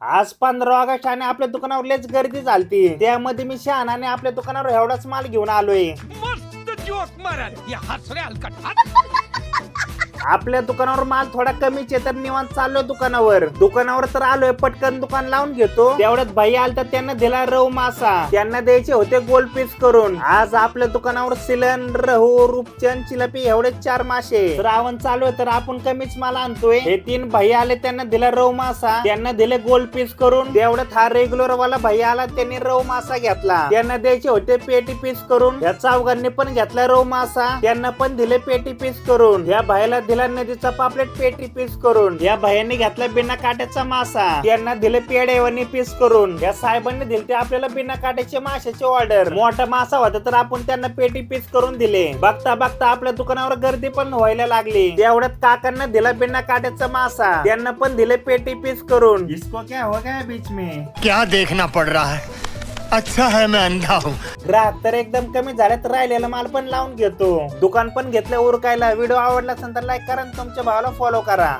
आज 15 ऑगस्ट आणि आपल्या दुकानावर लयच गर्दी झालती. त्यामध्ये मी शहाणाने आपल्या दुकानावर एवढाच माल घेऊन आलोय. मस्त जोक मारा या हसरे हलकट आपल्या दुकानावर माल थोडा कमीच आहे तर निवांत चाललोय दुकानावर तर आलोय. पटकन दुकान लावून घेतो. तेवढ्यात भाई आलता, त्यांना दिला रव मासा. त्यांना द्यायचे होते गोल पीस करून. आज आपल्या दुकानावर सिलन, रहू, रूपचंद, चिलपी एवढे 4 मासे. श्रावण चालू आहे तर आपण कमीच माल आणतोय. हे 3 भाई आले, त्यांना दिला रव मासा. त्यांना दिले गोल पीस करून. तेवढ्यात हा रेग्युलर वाला भाई आला, त्यांनी रव मासा घेतला. त्यांना द्यायचे होते पेटी पीस करून. या चौघांनी पण घेतला रव मासा. त्यांना पण दिले पेटी पीस करून. या भाईला दिला नदीचा पापलेट पेटी पीस करून. या भाईने घेतला बिना काट्याचा मासा. त्यांना दिले पेड्यावानी पीस करून. या साहेबांनी दिले आपल्याला बिना काट्याचे माशाची ऑर्डर. मोठा मासा होता तर आपण त्यांना पेटी पीस करून दिले. बघता बघता आपल्या दुकानावर गर्दी पण व्हायला लागली. तेवढ्यात काकांना दिला बिना काट्याचा मासा. त्यांना पण दिले पेटी पीस करून. इसको क्या हो गया बीच में? क्या देखना पड़ रहा है? अच्छा है मैं अंधा हूँ. ग्राहक तर एकदम कमी झाल्यात, राहिलेला माल पण लावून घेतो. दुकान पण घेतलं उरकायला. व्हिडिओ आवडला असेल तर लाईक करा आणि तुमच्या भावाला फॉलो करा.